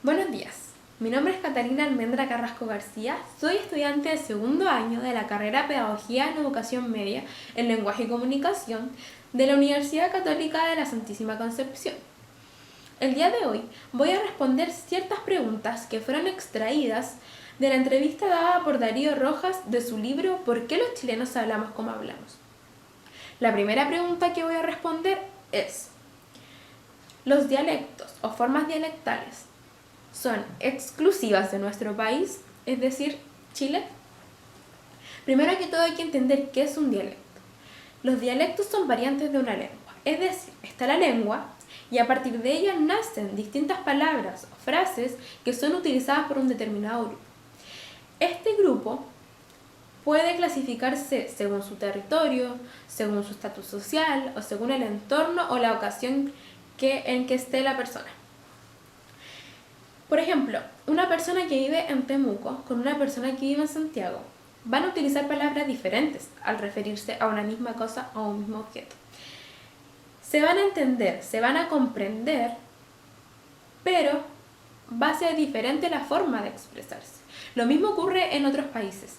Buenos días, mi nombre es Catalina Almendra Carrasco García, soy estudiante de segundo año de la carrera Pedagogía en Educación Media en Lenguaje y Comunicación de la Universidad Católica de la Santísima Concepción. El día de hoy voy a responder ciertas preguntas que fueron extraídas de la entrevista dada por Darío Rojas de su libro ¿Por qué los chilenos hablamos como hablamos? La primera pregunta que voy a responder es: ¿los dialectos o formas dialectales son exclusivas de nuestro país, es decir, Chile? Primero que todo hay que entender qué es un dialecto. Los dialectos son variantes de una lengua, es decir, está la lengua y a partir de ella nacen distintas palabras o frases que son utilizadas por un determinado grupo. Este grupo puede clasificarse según su territorio, según su estatus social o según el entorno o la ocasión en que esté la persona. Por ejemplo, una persona que vive en Temuco con una persona que vive en Santiago van a utilizar palabras diferentes al referirse a una misma cosa o a un mismo objeto. Se van a entender, se van a comprender, pero va a ser diferente la forma de expresarse. Lo mismo ocurre en otros países.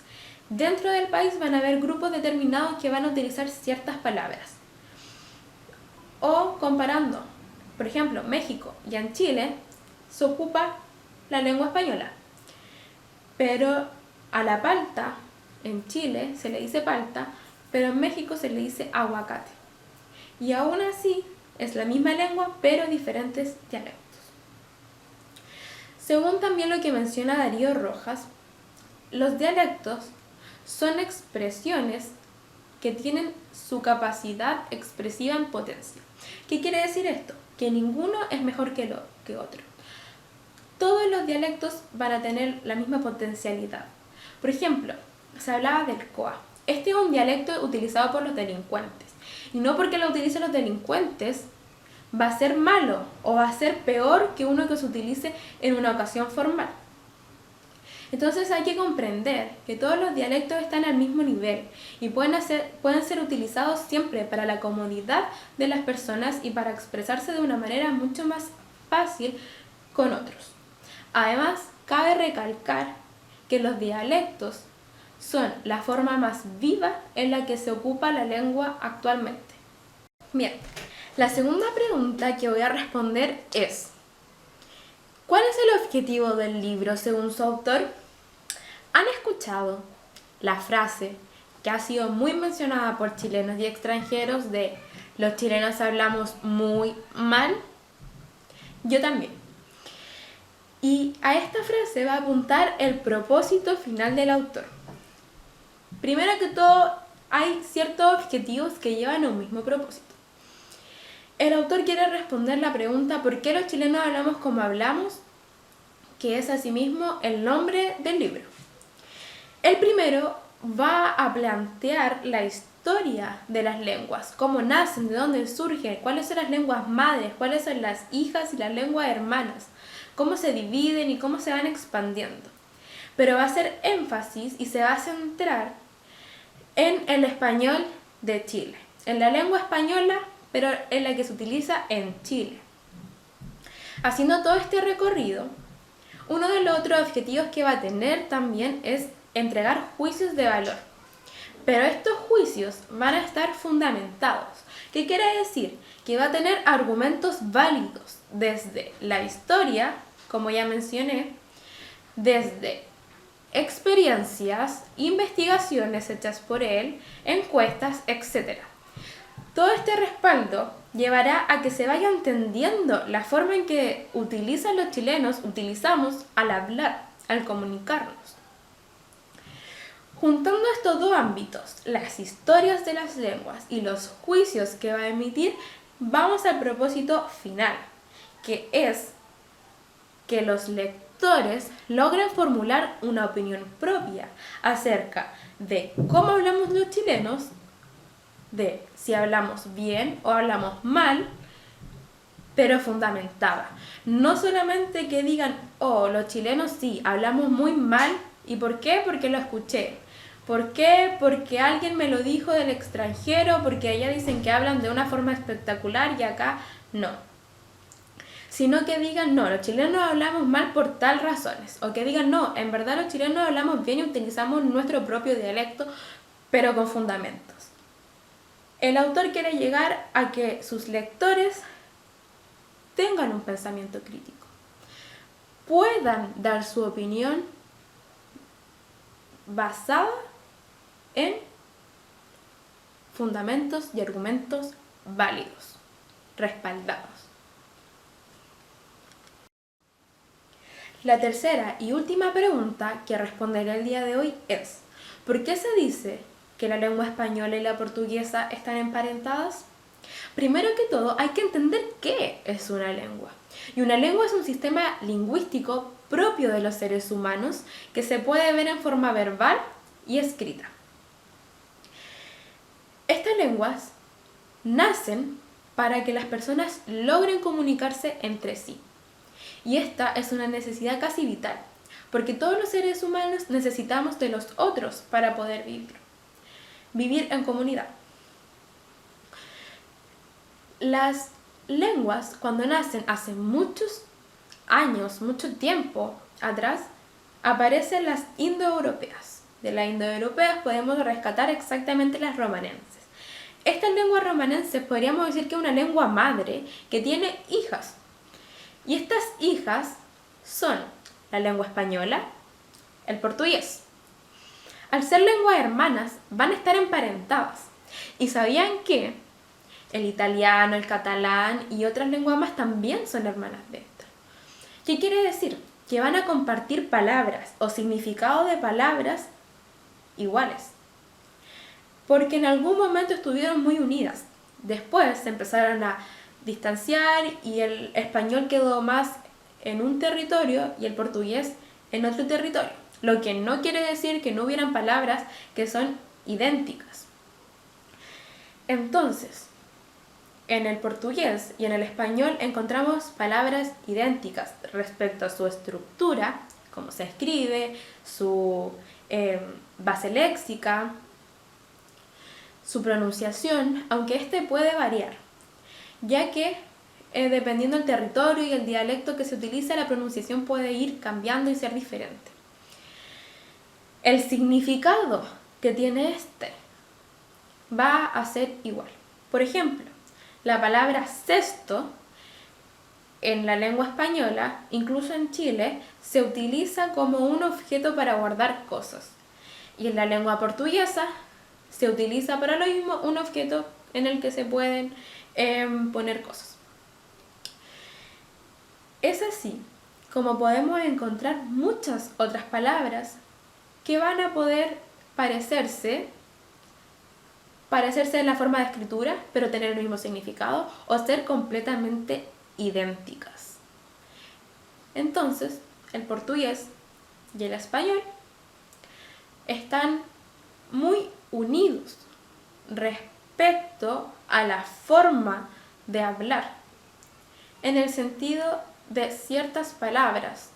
Dentro del país van a haber grupos determinados que van a utilizar ciertas palabras. O comparando, por ejemplo, México y en Chile se ocupa la lengua española, pero a la palta en Chile se le dice palta, pero en México se le dice aguacate. Y aún así es la misma lengua, pero diferentes dialectos. Según también lo que menciona Darío Rojas, los dialectos son expresiones que tienen su capacidad expresiva en potencia. ¿Qué quiere decir esto? Que ninguno es mejor que otro. Todos los dialectos van a tener la misma potencialidad. Por ejemplo, se hablaba del COA. Este es un dialecto utilizado por los delincuentes. Y no porque lo utilicen los delincuentes va a ser malo o va a ser peor que uno que se utilice en una ocasión formal. Entonces hay que comprender que todos los dialectos están al mismo nivel y pueden ser utilizados siempre para la comodidad de las personas y para expresarse de una manera mucho más fácil con otros. Además, cabe recalcar que los dialectos son la forma más viva en la que se ocupa la lengua actualmente. Bien, la segunda pregunta que voy a responder es: ¿cuál es el objetivo del libro según su autor? ¿Han escuchado la frase que ha sido muy mencionada por chilenos y extranjeros de los chilenos hablamos muy mal? Yo también. Y a esta frase va a apuntar el propósito final del autor. Primero que todo, hay ciertos objetivos que llevan a un mismo propósito. El autor quiere responder la pregunta ¿por qué los chilenos hablamos como hablamos?, que es asimismo el nombre del libro. El primero va a plantear la historia de las lenguas, cómo nacen, de dónde surgen, cuáles son las lenguas madres, cuáles son las hijas y las lenguas hermanas, cómo se dividen y cómo se van expandiendo. Pero va a hacer énfasis y se va a centrar en el español de Chile, en la lengua española, pero en la que se utiliza en Chile. Haciendo todo este recorrido, uno de los otros objetivos que va a tener también es entregar juicios de valor. Pero estos juicios van a estar fundamentados. ¿Qué quiere decir? Que va a tener argumentos válidos desde la historia, como ya mencioné, desde experiencias, investigaciones hechas por él, encuestas, etc. Todo este respaldo llevará a que se vaya entendiendo la forma en que los chilenos utilizamos al hablar, al comunicarnos. Juntando estos dos ámbitos, las historias de las lenguas y los juicios que va a emitir, vamos al propósito final, que es que los lectores logren formular una opinión propia acerca de cómo hablamos los chilenos, de si hablamos bien o hablamos mal, pero fundamentada. No solamente que digan, oh, los chilenos sí, hablamos muy mal. ¿Y por qué? Porque lo escuché. ¿Por qué? Porque alguien me lo dijo del extranjero, porque allá dicen que hablan de una forma espectacular y acá no. sino que digan, no, los chilenos hablamos mal por tal razones, o que digan, no, en verdad los chilenos hablamos bien y utilizamos nuestro propio dialecto, pero con fundamentos. El autor quiere llegar a que sus lectores tengan un pensamiento crítico, puedan dar su opinión basada en fundamentos y argumentos válidos, respaldados. La tercera y última pregunta que responderé el día de hoy es: ¿por qué se dice que la lengua española y la portuguesa están emparentadas? Primero que todo, hay que entender qué es una lengua. Y una lengua es un sistema lingüístico propio de los seres humanos que se puede ver en forma verbal y escrita. Estas lenguas nacen para que las personas logren comunicarse entre sí. Y esta es una necesidad casi vital, porque todos los seres humanos necesitamos de los otros para poder vivir en comunidad. Las lenguas, cuando nacen hace muchos años, mucho tiempo atrás, aparecen las indoeuropeas. De las indoeuropeas podemos rescatar exactamente las romanenses. Estas lenguas romanenses podríamos decir que es una lengua madre que tiene hijas. Y estas hijas son la lengua española, el portugués. Al ser lenguas hermanas, van a estar emparentadas. ¿Y sabían que el italiano, el catalán y otras lenguas más también son hermanas de esto? ¿Qué quiere decir? Que van a compartir palabras o significado de palabras iguales. Porque en algún momento estuvieron muy unidas. Después se empezaron a distanciar y el español quedó más en un territorio y el portugués en otro territorio. Lo que no quiere decir que no hubieran palabras que son idénticas. Entonces, en el portugués y en el español encontramos palabras idénticas respecto a su estructura, cómo se escribe, su base léxica, su pronunciación, aunque este puede variar, ya que dependiendo del territorio y el dialecto que se utiliza, la pronunciación puede ir cambiando y ser diferente. El significado que tiene este va a ser igual. Por ejemplo, la palabra cesto en la lengua española, incluso en Chile, se utiliza como un objeto para guardar cosas. Y en la lengua portuguesa se utiliza para lo mismo, un objeto en el que se pueden poner cosas. Es así como podemos encontrar muchas otras palabras que van a poder parecerse en la forma de escritura, pero tener el mismo significado, o ser completamente idénticas. Entonces, el portugués y el español están muy unidos respecto a la forma de hablar, en el sentido de ciertas palabras,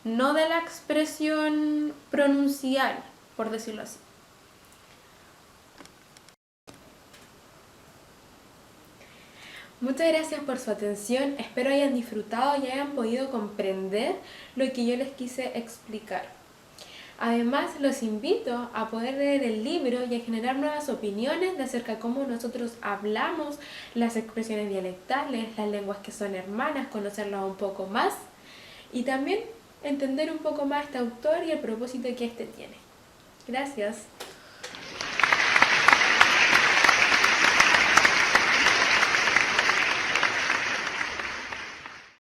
no de la expresión pronuncial, por decirlo así. Muchas gracias por su atención, espero hayan disfrutado y hayan podido comprender lo que yo les quise explicar. Además, los invito a poder leer el libro y a generar nuevas opiniones de acerca de cómo nosotros hablamos, las expresiones dialectales, las lenguas que son hermanas, conocerlas un poco más y también entender un poco más a este autor y el propósito que éste tiene. Gracias.